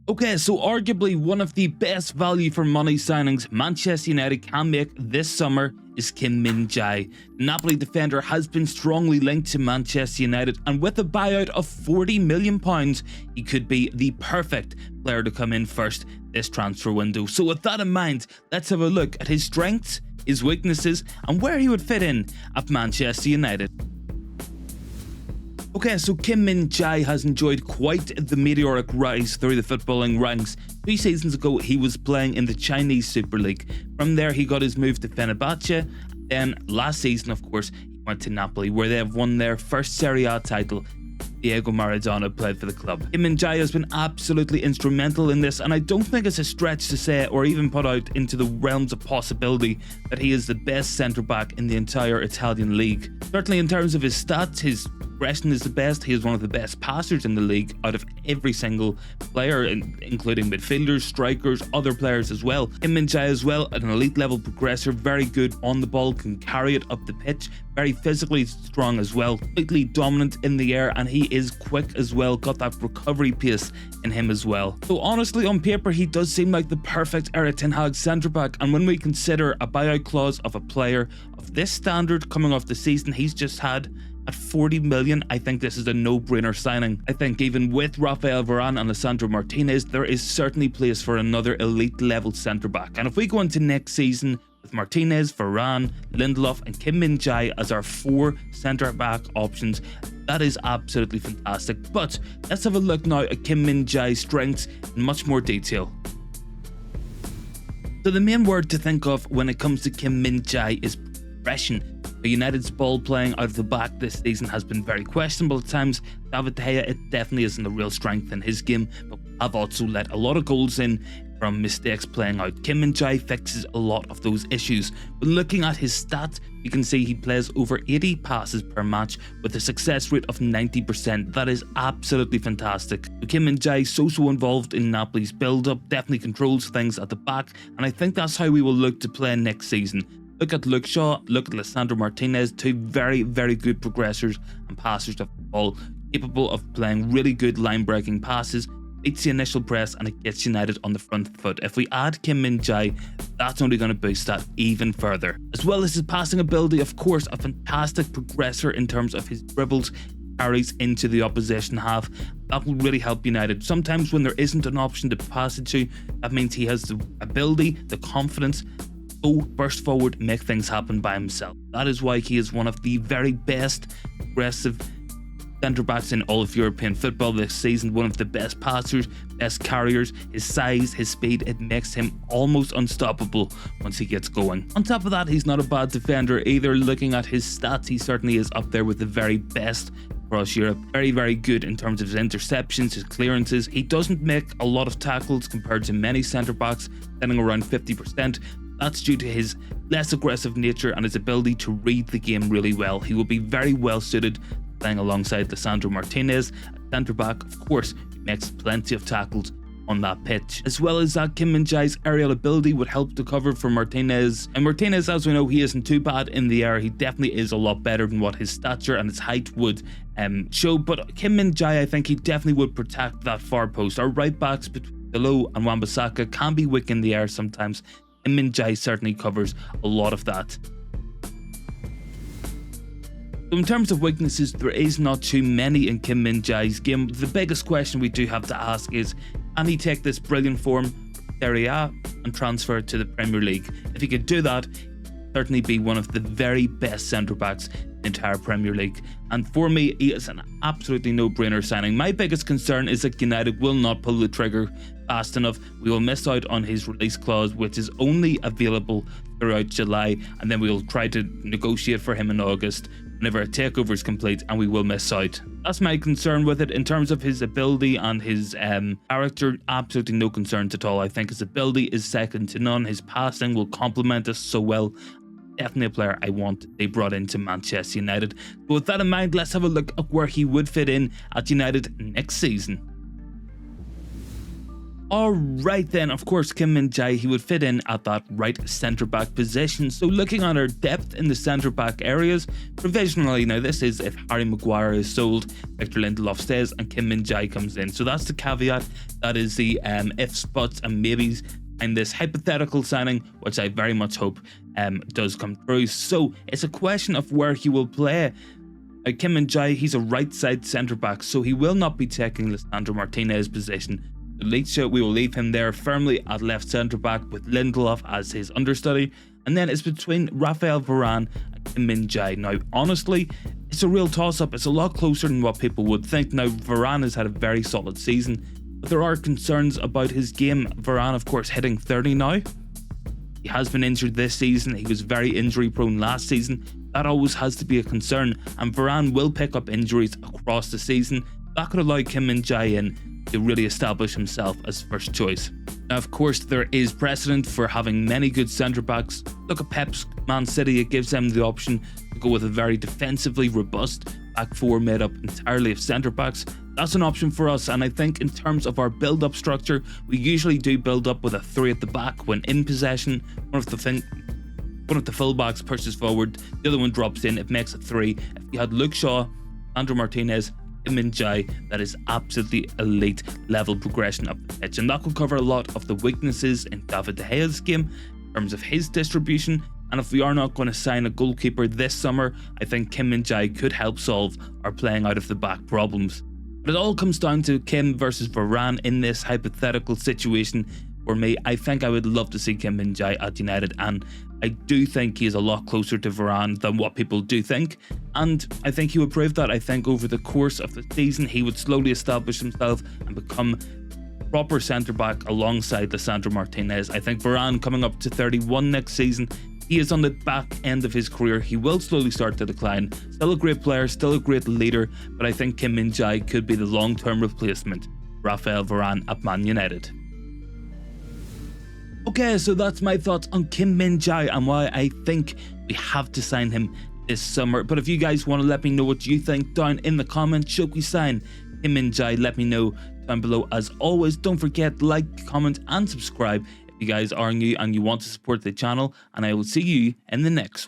Okay, so arguably one of the best value for money signings Manchester United can make this summer is Kim Min Jae. The Napoli defender has been strongly linked to Manchester United, and with a buyout of £40 million, he could be the perfect player to come in first this transfer window. So with that in mind, let's have a look at his strengths, his weaknesses, and where he would fit in at Manchester United. Okay, so Kim Min Jae has enjoyed quite the meteoric rise through the footballing ranks. 2 seasons ago, he was playing in the Chinese Super League. From there, he got his move to Fenerbahce. Then, last season, of course, he went to Napoli, where they have won their first Serie A title. Diego Maradona played for the club. Kim Min Jae has been absolutely instrumental in this, and I don't think it's a stretch to say or even put out into the realms of possibility that he is the best centre-back in the entire Italian league. Certainly in terms of his stats, his progression is the best. He is one of the best passers in the league out of every single player, including midfielders, strikers, other players as well. Kim Min Jae as well, an elite level progressor, very good on the ball, can carry it up the pitch, very physically strong as well, completely dominant in the air, and he is quick as well, got that recovery pace in him as well. So honestly, on paper, he does seem like the perfect Erik ten Hag centre-back, and when we consider a buyout clause of a player of this standard coming off the season he's just had, at 40 million, I think this is a no-brainer signing. I think even with Rafael Varane and Lisandro Martinez, there is certainly place for another elite level centre-back. And if we go into next season with Martinez, Varane, Lindelof and Kim Min Jae as our 4 centre-back options, that is absolutely fantastic. But let's have a look now at Kim Min Jae's strengths in much more detail. So the main word to think of when it comes to Kim Min Jae is progression. United's ball playing out of the back this season has been very questionable at times. David De Gea, it definitely isn't a real strength in his game, but I've also let a lot of goals in from mistakes playing out. Kim Min Jae fixes a lot of those issues. But looking at his stats, you can see he plays over 80 passes per match with a success rate of 90%. That is absolutely fantastic. Kim Min Jae so involved in Napoli's build-up, definitely controls things at the back, and I think that's how we will look to play next season. Look at Luke Shaw, look at Lisandro Martinez, 2 very good progressors and passers of the ball, capable of playing really good line-breaking passes, beats the initial press, and it gets United on the front foot. If we add Kim Min Jae, that's only going to boost that even further. As well as his passing ability, of course, a fantastic progressor in terms of his dribbles, carries into the opposition half. That will really help United. Sometimes when there isn't an option to pass it to, that means he has the ability, the confidence, burst forward, make things happen by himself. That is why he is one of the very best aggressive centre-backs in all of European football this season. One of the best passers, best carriers. His size, his speed, it makes him almost unstoppable once he gets going. On top of that, he's not a bad defender either. Looking at his stats, he certainly is up there with the very best across Europe. Very good in terms of his interceptions, his clearances. He doesn't make a lot of tackles compared to many centre-backs, setting around 50%. That's due to his less aggressive nature and his ability to read the game really well. He will be very well suited playing alongside Lisandro Martinez. A centre-back, of course, who makes plenty of tackles on that pitch. As well as that, Kim Min Jae's aerial ability would help to cover for Martinez. And Martinez, as we know, he isn't too bad in the air. He definitely is a lot better than what his stature and his height would show. But Kim Min Jae, I think he definitely would protect that far post. Our right backs below and Wan-Bissaka can be weak in the air sometimes. Kim Min Jae certainly covers a lot of that. So in terms of weaknesses, there is not too many in Kim Min Jae's game. The biggest question we do have to ask is, can he take this brilliant form from Serie A and transfer it to the Premier League? If he could do that, he'd certainly be one of the very best centre-backs in the entire Premier League. And for me, he is an absolutely no-brainer signing. My biggest concern is that United will not pull the trigger fast enough. We will miss out on his release clause, which is only available throughout July, and then we'll try to negotiate for him in August whenever a takeover is complete, and we will miss out. That's my concern with it. In terms of his ability and his character, absolutely no concerns at all. I think his ability is second to none. His passing will complement us so well. Definitely a player I want they brought into Manchester United. But with that in mind, let's have a look at where he would fit in at United next season. Alright then, of course Kim Min Jae, he would fit in at that right centre back position. So looking at our depth in the centre back areas, provisionally, now this is if Harry Maguire is sold, Victor Lindelof stays and Kim Min Jae comes in. So that's the caveat, that is the ifs, buts and maybes and this hypothetical signing, which I very much hope does come through. So it's a question of where he will play. Kim Min Jae, he's a right side centre back, so he will not be taking Lisandro Martinez's position. Leitcha, we will leave him there firmly at left centre back with Lindelof as his understudy, and then it's between Raphael Varane and Kim Min Jae. Now honestly, it's a real toss up. It's a lot closer than what people would think. Now Varane has had a very solid season, but there are concerns about his game. Varane of course hitting 30 now. He has been injured this season. He was very injury prone last season. That always has to be a concern, and Varane will pick up injuries across the season. That could allow Kim Min Jae in to really establish himself as first choice. Now of course there is precedent for having many good centre backs. Look at Pep's Man City, it gives them the option to go with a very defensively robust back four made up entirely of centre backs. That's an option for us, and I think in terms of our build up structure, we usually do build up with a three at the back. When in possession, one of the fullbacks pushes forward, the other one drops in, it makes it three. If you had Luke Shaw, Andrew Martinez, Kim Min Jae, that is absolutely elite level progression up the pitch, and that will cover a lot of the weaknesses in David De Gea's game in terms of his distribution. And if we are not going to sign a goalkeeper this summer, I think Kim Min Jae could help solve our playing out of the back problems. But it all comes down to Kim versus Varane in this hypothetical situation. For me, I think I would love to see Kim Min Jae at United, and I do think he is a lot closer to Varane than what people do think, and I think he would prove that. I think over the course of the season he would slowly establish himself and become proper centre back alongside Lisandro Martinez. I think Varane, coming up to 31 next season, he is on the back end of his career. He will slowly start to decline. Still a great player, still a great leader, but I think Kim Min Jae could be the long-term replacement Raphael Varane at Man United. Okay, so that's my thoughts on Kim Min Jae and why I think we have to sign him this summer. But if you guys want to let me know what you think down in the comments, should we sign Kim Min Jae? Let me know down below. As always, don't forget, like, comment and subscribe if you guys are new and you want to support the channel, and I will see you in the next one.